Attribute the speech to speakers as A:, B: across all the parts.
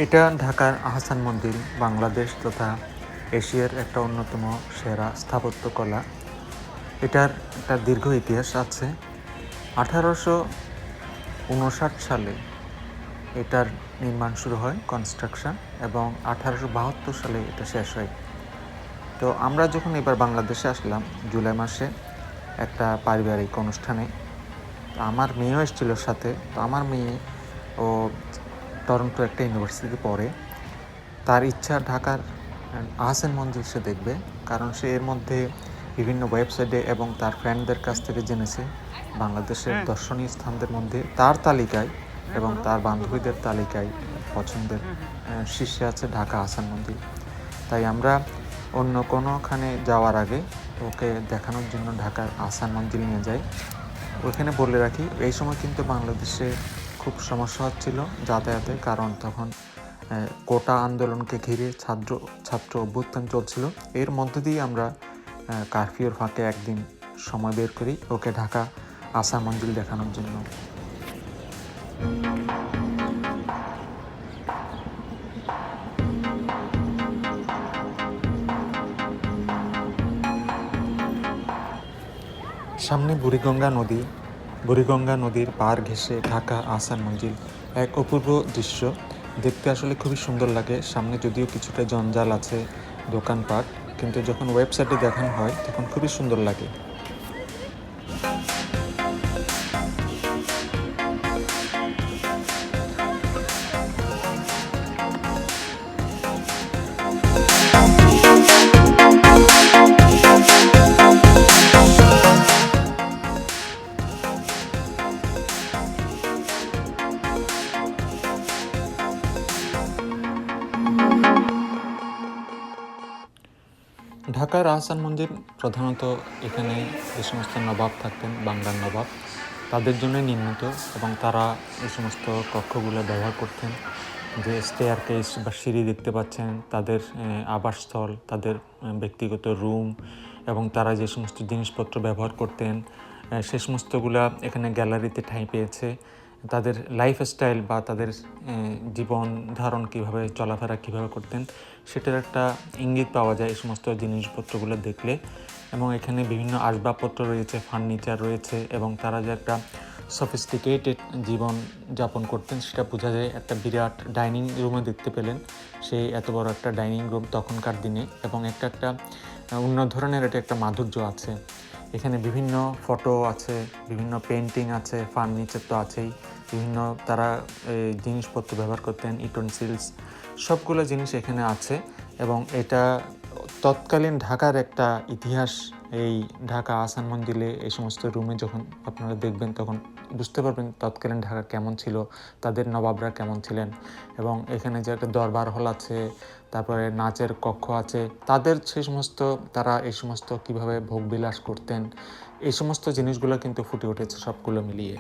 A: এটা ঢাকার আহসান মন্দির, বাংলাদেশ তথা এশিয়ার একটা অন্যতম সেরা স্থাপত্যকলা। এটার একটা দীর্ঘ ইতিহাস আছে। 1859 সালে এটার নির্মাণ শুরু হয়, কনস্ট্রাকশন, এবং 1872 সালে এটা শেষ হয়। তো আমরা যখন এবার বাংলাদেশে আসলাম জুলাই মাসে একটা পারিবারিক অনুষ্ঠানে, তো আমার মেয়েও এসেছিল সাথে। তো আমার মেয়ে ও টরন্টো একটা ইউনিভার্সিটিতে পড়ে। তার ইচ্ছা ঢাকার আহসান মঞ্জিল সে দেখবে, কারণ সে এর মধ্যে বিভিন্ন ওয়েবসাইটে এবং তার ফ্রেন্ডদের কাছ থেকে জেনেছে বাংলাদেশের দর্শনীয় স্থানদের মধ্যে তার তালিকায় এবং তার বান্ধবীদের তালিকায় পছন্দের শীর্ষে আছে ঢাকা আহসান মঞ্জিল। তাই আমরা অন্য কোনোখানে যাওয়ার আগে ওকে দেখানোর জন্য ঢাকার আহসান মঞ্জিল নিয়ে যাই। ওইখানে বলে রাখি, এই সময় কিন্তু বাংলাদেশে খুব সমস্যা হচ্ছিল যাতায়াতে, কারণ তখন কোটা আন্দোলনকে ঘিরে ছাত্র অভ্যুত্থান চলছিল। এর মধ্য দিয়ে আমরা কারফিউর ফাঁকে একদিন সময় বের করি ওকে ঢাকা আহসান মঞ্জিল দেখানোর জন্য। সামনে বুড়িগঙ্গা নদীর পার ঘেঁষে ঢাকা আহসান মঞ্জিল, এক অপূর্ব দৃশ্য। দেখতে আসলে খুবই সুন্দর লাগে। সামনে যদিও কিছুটা জঞ্জাল আছে, দোকানপাট, কিন্তু যখন ওয়েবসাইটে দেখানো হয় তখন খুবই সুন্দর লাগে। ঢাকার আহসান মঞ্জিল প্রধানত এখানে যে সমস্ত নবাব থাকতেন, বাংলার নবাব, তাদের জন্য নির্মিত, এবং তারা এই সমস্ত কক্ষগুলো ব্যবহার করতেন। যে স্টেয়ারকেস বা সিঁড়ি দেখতে পাচ্ছেন, তাদের আবাসস্থল, তাদের ব্যক্তিগত রুম, এবং তারা যে সমস্ত জিনিসপত্র ব্যবহার করতেন সে সমস্তগুলা এখানে গ্যালারিতে ঠাঁই পেয়েছে। তাদের লাইফস্টাইল বা তাদের জীবন ধারণ কীভাবে, চলাফেরা কীভাবে করতেন সেটার একটা ইঙ্গিত পাওয়া যায় এই সমস্ত জিনিসপত্রগুলো দেখলে। এবং এখানে বিভিন্ন আসবাবপত্র রয়েছে, ফার্নিচার রয়েছে, এবং তারা যে একটা সফিস্টিকেটেড জীবন যাপন করতেন সেটা বোঝা যায়। একটা বিরাট ডাইনিং রুমও দেখতে পেলেন, সেই এত বড় একটা ডাইনিং রুম তখনকার দিনে, এবং একটা অন্য ধরনের এটা একটা মাধুর্য আছে। এখানে বিভিন্ন ফটো আছে, বিভিন্ন পেন্টিং আছে, ফার্নিচার তো আছেই, বিভিন্ন তারা জিনিসপত্র ব্যবহার করতেন, ইউটেনসিলস, সবগুলো জিনিস এখানে আছে। এবং এটা তৎকালীন ঢাকার একটা ইতিহাস। এই ঢাকা আহসান মঞ্জিলে এই সমস্ত রুমে যখন আপনারা দেখবেন তখন বুঝতে পারবেন তৎকালীন ঢাকা কেমন ছিল, তাদের নবাবরা কেমন ছিলেন। এবং এখানে যে একটা দরবার হল আছে, তারপরে নাচের কক্ষ আছে, তাদের সেই সমস্ত, তারা এই সমস্ত কীভাবে ভোগবিলাস করতেন, এই সমস্ত জিনিসগুলো কিন্তু ফুটে উঠেছে সবগুলো মিলিয়ে।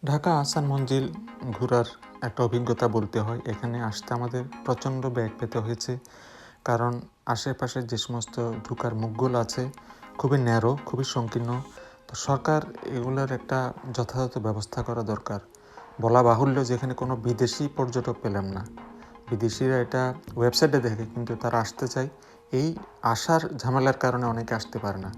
A: ঢাকা আহসান মঞ্জিল ঘোরার একটা অভিজ্ঞতা বলতে হয়। এখানে আসতে আমাদের প্রচণ্ড ব্যাগ পেতে হয়েছে, কারণ আশেপাশে যে সমস্ত ঢোকার মুখগুলো আছে খুবই ন্যারো, খুবই সংকীর্ণ। তো সরকার এগুলোর একটা যথাযথ ব্যবস্থা করা দরকার। বলা বাহুল্য, যেখানে কোনো বিদেশি পর্যটক পেলাম না। বিদেশিরা এটা ওয়েবসাইটে দেখে, কিন্তু তারা আসতে চায়, এই আসার ঝামেলার কারণে অনেকে আসতে পারে না।